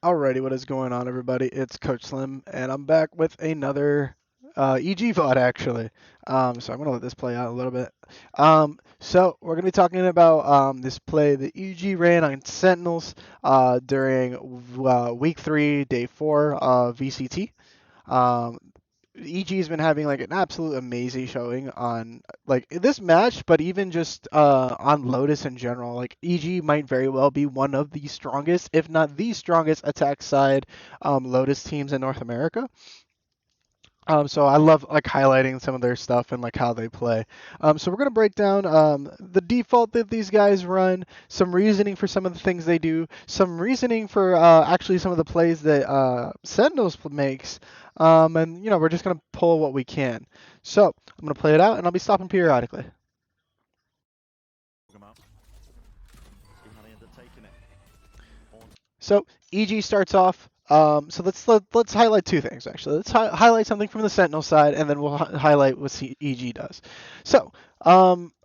Alrighty, what is going on, everybody? It's Coach Slim, and I'm back with another EG VOD, actually. So I'm going to let this play out a little bit. So we're going to be talking about this play that EG ran on Sentinels during week 3, day 4 of VCT. Um, EG has been having like an absolute amazing showing on like this match, but even just on Lotus in general. Like EG might very well be one of the strongest, if not the strongest, attack side Lotus teams in North America. So I love like highlighting some of their stuff and like how they play. So we're gonna break down the default that these guys run, some reasoning for some of the things they do, some reasoning for actually some of the plays that Sentinels makes, and we're just gonna pull what we can. So I'm gonna play it out, and I'll be stopping periodically. So EG starts off. So let's highlight two things actually. Let's highlight something from the Sentinel side, and then we'll highlight what EG does. So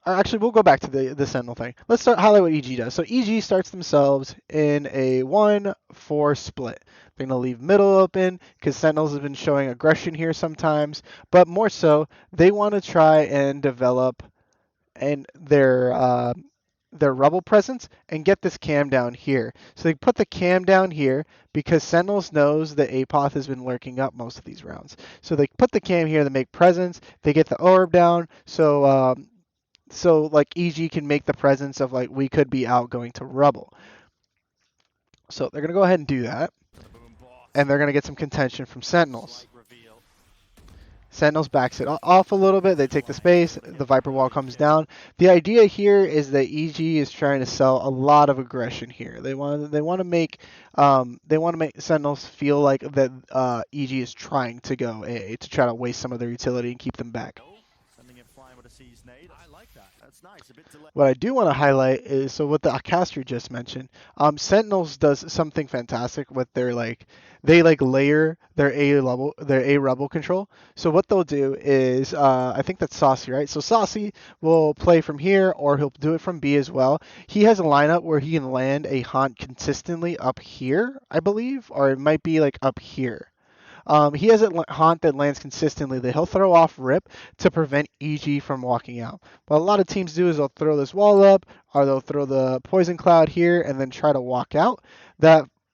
actually we'll go back to the Sentinel thing. Let's highlight what EG does. So EG starts themselves in a 1-4 split. They're gonna leave middle open because Sentinels have been showing aggression here sometimes, but more so they want to try and develop and their Rebel presence and get this cam down here. So they put the cam down here because Sentinels knows that Apoth has been lurking up most of these rounds. So they put the cam here to make presence. They get the orb down. So like EG can make the presence of like we could be out going to Rebel. So they're gonna go ahead and do that, and they're gonna get some contention from Sentinels. Sentinels backs it off a little bit. They take the space. The Viper wall comes down. The idea here is that EG is trying to sell a lot of aggression here. They want to make Sentinels feel like that EG is trying to go A to try to waste some of their utility and keep them back. What I do want to highlight is what the caster just mentioned. Sentinels does something fantastic with their they layer their A rebel control. So what they'll do is I think that's Saucy, right? So Saucy will play from here, or he'll do it from B as well. He has a lineup where he can land a haunt consistently up here, I believe, or it might be like up here. He has a haunt that lands consistently that he'll throw off rip to prevent EG from walking out. What a lot of teams do is they'll throw this wall up, or they'll throw the poison cloud here and then try to walk out.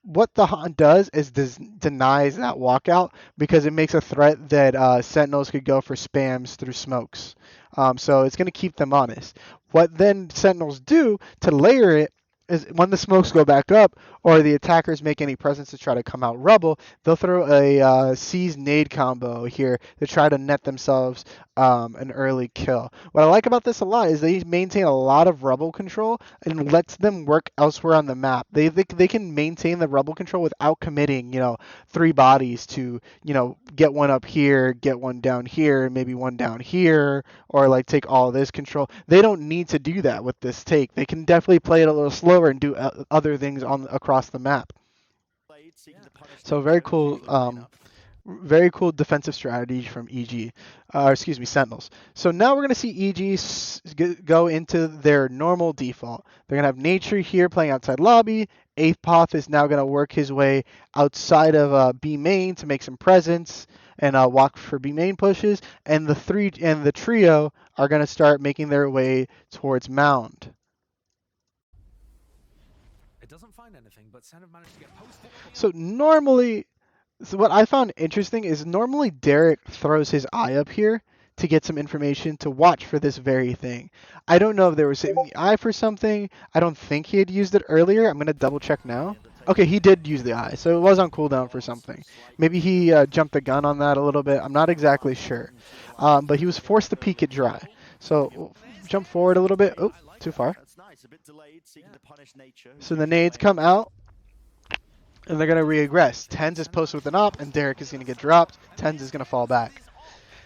What the haunt does is denies that walkout because it makes a threat that Sentinels could go for spams through smokes. So it's going to keep them honest. What then Sentinels do to layer it is when the smokes go back up or the attackers make any presence to try to come out Rebel, they'll throw a seize nade combo here to try to net themselves an early kill. What I like about this a lot is they maintain a lot of Rebel control and lets them work elsewhere on the map. They can maintain the Rebel control without committing, 3 bodies to, get one up here, get one down here, maybe one down here, or like take all of this control. They don't need to do that with this take. They can definitely play it a little slower and do other things across the map. So very cool defensive strategy from EG, Sentinels. So now we're going to see EG go into their normal default. They're going to have Nature here playing outside lobby. Apoth is now going to work his way outside of B main to make some presence and walk for B main pushes. And the trio are going to start making their way towards Mound. It doesn't find anything, but managed to get posted. So what I found interesting is normally Derek throws his eye up here to get some information to watch for this very thing. I don't know if they were saving the eye for something. I don't think he had used it earlier. I'm going to double check now. Okay, he did use the eye, so it was on cooldown for something. Maybe he jumped the gun on that a little bit. I'm not exactly sure. But he was forced to peek it dry. So we'll jump forward a little bit. Oh, too far. So the nades come out. And they're going to regress. Tens is posted with an op, and Derek is going to get dropped. Tens is going to fall back.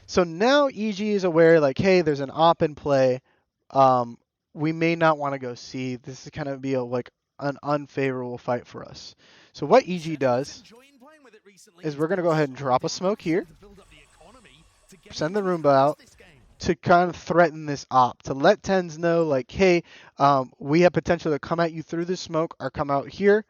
So now EG is aware, like, hey, there's an op in play. We may not want to go C. This is going to be an unfavorable fight for us. So what EG does is we're going to go ahead and drop a smoke here. Send the Roomba out to kind of threaten this op. To let Tens know, like, hey, we have potential to come at you through this smoke or come out here.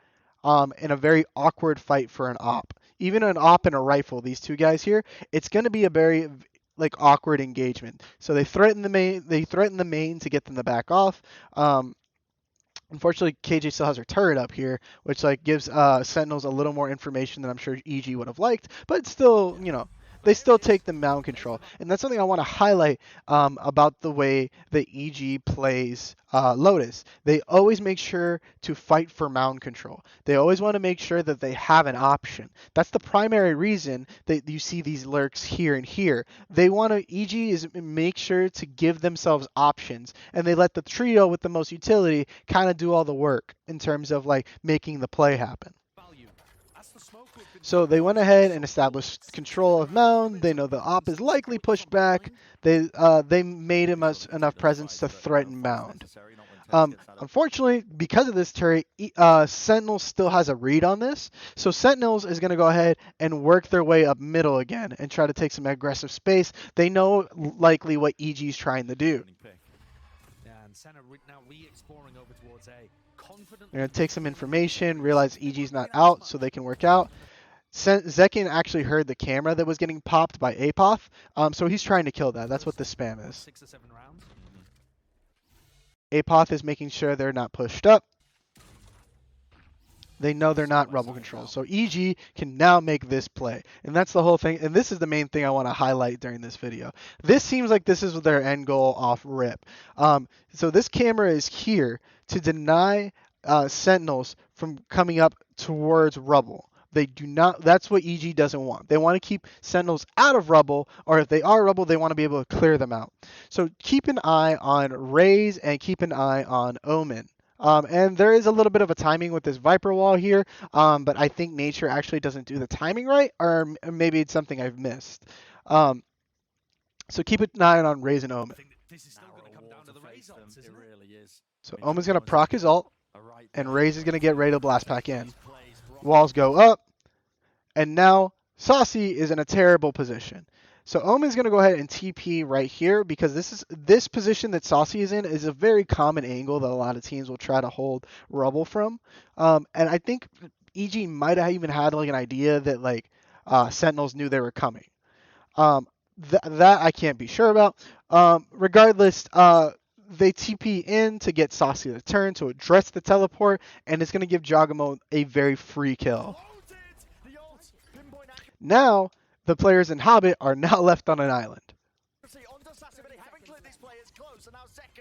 in a very awkward fight for an op. Even an op and a rifle, these two guys here, it's going to be a very like awkward engagement. So they threaten the main. They threaten the main to get them to back off. Unfortunately, KJ still has her turret up here, which like gives Sentinels a little more information than I'm sure EG would have liked, but still, they still take the mound control. And that's something I want to highlight about the way that EG plays Lotus. They always make sure to fight for mound control. They always want to make sure that they have an option. That's the primary reason that you see these lurks here and here. They want to, EG is make sure to give themselves options, and they let the trio with the most utility kind of do all the work in terms of like making the play happen. So they went ahead and established control of mound. They know the op is likely pushed back. They made him enough presence to threaten mound. Unfortunately, because of this turret, Sentinels still has a read on this. So Sentinels is going to go ahead and work their way up middle again and try to take some aggressive space. They know likely what EG is trying to do. They're going to take some information, realize EG's not out, so they can work out. Zekin actually heard the camera that was getting popped by Apoth, so he's trying to kill that. That's what the spam is. Apoth is making sure they're not pushed up. They know they're not rebel control. So EG can now make this play. And that's the whole thing. And this is the main thing I want to highlight during this video. This seems like this is their end goal off rip. So this camera is here to deny Sentinels from coming up towards rubble. They do not. That's what EG doesn't want. They want to keep Sentinels out of rubble, or if they are rubble, they want to be able to clear them out. So keep an eye on Raze and keep an eye on Omen. And there is a little bit of a timing with this Viper wall here, but I think nature actually doesn't do the timing right, or maybe it's something I've missed. So keep an eye on Raze and Omen. So Omen's going to proc his ult, and Raze is going to get ready to blast back in. Walls go up, and now Saucy is in a terrible position. So Omen's going to go ahead and TP right here because this position that Saucy is in is a very common angle that a lot of teams will try to hold rubble from. And I think EG might have even had like an idea that like Sentinels knew they were coming. That I can't be sure about. Regardless, they TP in to get Saucy to turn to address the teleport, and it's going to give Jogamo a very free kill. Now, the players in Hobbit are now left on an island.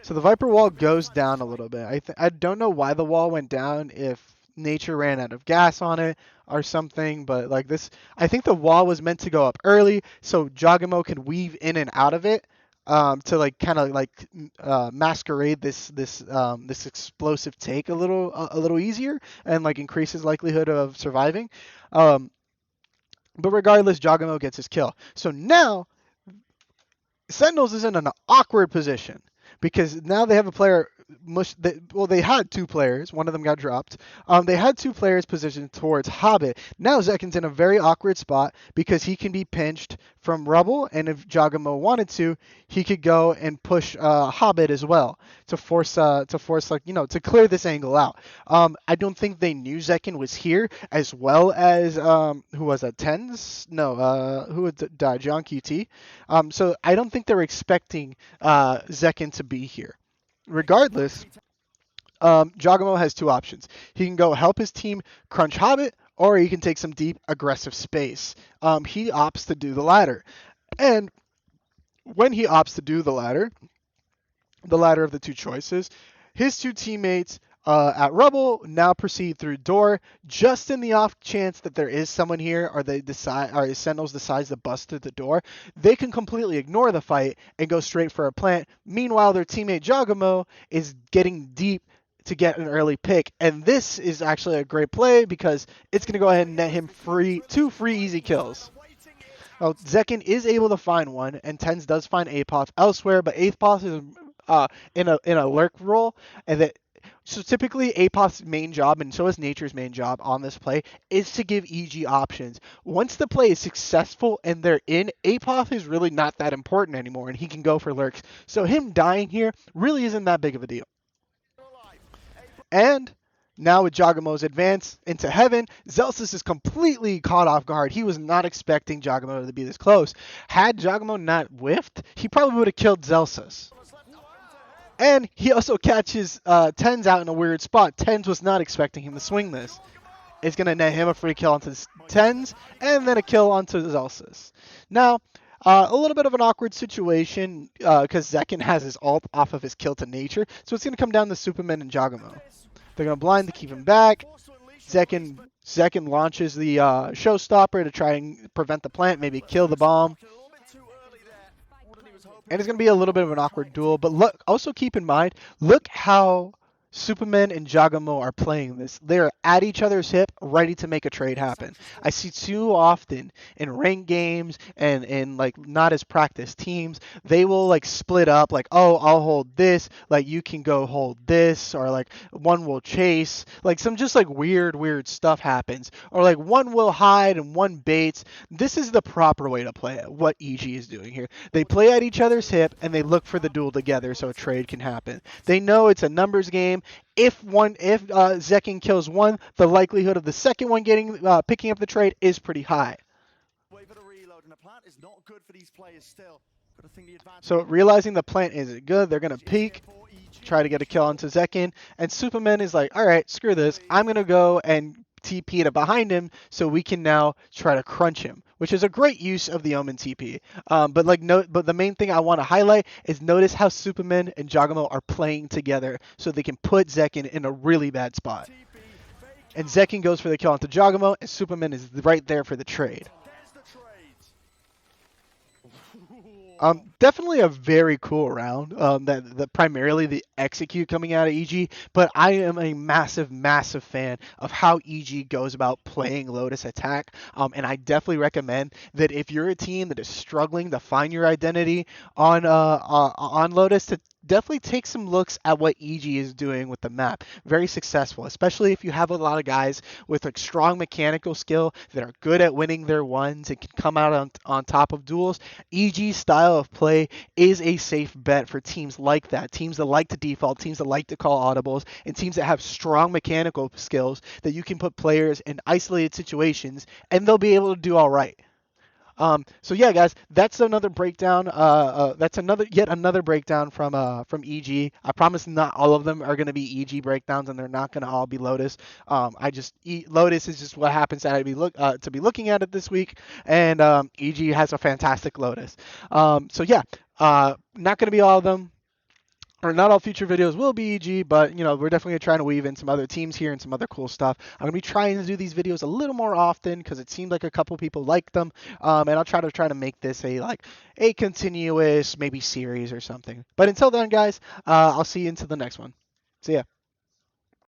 So the Viper wall goes down a little bit. I don't know why the wall went down, if nature ran out of gas on it or something, but like this, I think the wall was meant to go up early so Jogamo could weave in and out of it. To like kind of like masquerade this explosive take a little easier and like increase his likelihood of surviving. But regardless, Jogamo gets his kill. So now Sentinels is in an awkward position because now they have a player. They had two players. One of them got dropped. They had two players positioned towards Hobbit. Now Zekin's in a very awkward spot because he can be pinched from rubble, and if Jogamo wanted to, he could go and push Hobbit as well to force to clear this angle out. I don't think they knew Zekin was here, as well as who was that? Tens? No, who would die? John QT. So I don't think they were expecting Zekin to be here. Regardless, Jogamo has two options. He can go help his team crunch Hobbit, or he can take some deep, aggressive space. He opts to do the latter. And when he opts to do the latter of the two choices, his two teammates at rubble now proceed through door, just in the off chance that there is someone here, or Sentinels decides to bust through the door. They can completely ignore the fight and go straight for a plant. Meanwhile, their teammate Jogamo is getting deep to get an early pick, and this is actually a great play because it's going to go ahead and net him two free easy kills. Well, Zekin is able to find one, and Tens does find Apoth elsewhere, but Apoth is in a lurk role, and so typically Apoth's main job, and so is Nature's main job on this play, is to give EG options. Once the play is successful and they're in, Apoth is really not that important anymore, and he can go for lurks. So him dying here really isn't that big of a deal. And Now with Jagamo's advance into heaven, Zelsis is completely caught off guard. He was not expecting Jagamo to be this close. Had Jagamo not whiffed, he probably would have killed Zelsis. And he also catches Tens out in a weird spot. Tens was not expecting him to swing this. It's going to net him a free kill onto Tens, and then a kill onto Zelsis. Now, a little bit of an awkward situation because Zekin has his ult off of his kill to nature, so it's going to come down to Superman and Jagamo. They're going to blind to keep him back. Zekin launches the showstopper to try and prevent the plant, maybe kill the bomb. And it's going to be a little bit of an awkward duel. But look, also keep in mind, look how Superman and Jagamo are playing this. They're at each other's hip, ready to make a trade happen. I see too often in ranked games and in like not as practiced teams, they will like split up, like, oh, I'll hold this, like you can go hold this, or like one will chase, like some just like weird stuff happens, or like one will hide and one baits. This is the proper way to play it, what EG is doing here. They play at each other's hip and they look for the duel together so a trade can happen. They know it's a numbers game. If Zekin kills one, the likelihood of the second one picking up the trade is pretty high. So realizing the plant isn't good, they're gonna peek, try to get a kill onto Zekin, and Superman is like, all right, screw this, I'm gonna go and TP to behind him so we can now try to crunch him, which is a great use of the Omen TP. But the main thing I want to highlight is notice how Superman and Jagamo are playing together so they can put Zekin in a really bad spot. And Zekin goes for the kill onto Jagamo, and Superman is right there for the trade. Definitely a very cool round. That primarily the execute coming out of EG, but I am a massive fan of how EG goes about playing Lotus attack. And I definitely recommend that if you're a team that is struggling to find your identity on Lotus, to definitely take some looks at what EG is doing with the map. Very successful, especially if you have a lot of guys with like strong mechanical skill that are good at winning their ones and can come out on top of duels. EG's style of play is a safe bet for teams like that. Teams that like to default, teams that like to call audibles, and teams that have strong mechanical skills that you can put players in isolated situations and they'll be able to do all right. So yeah, guys, that's another breakdown. That's yet another breakdown from EG. I promise not all of them are going to be EG breakdowns, and they're not going to all be Lotus. Lotus is just what happens to be looking at it this week, and EG has a fantastic Lotus. So yeah, not going to be all of them. Or not all future videos will be EG, but we're definitely trying to weave in some other teams here and some other cool stuff. I'm gonna be trying to do these videos a little more often because it seemed like a couple people like them, and I'll try to make this a continuous maybe series or something. But until then, guys, I'll see you into the next one. See ya.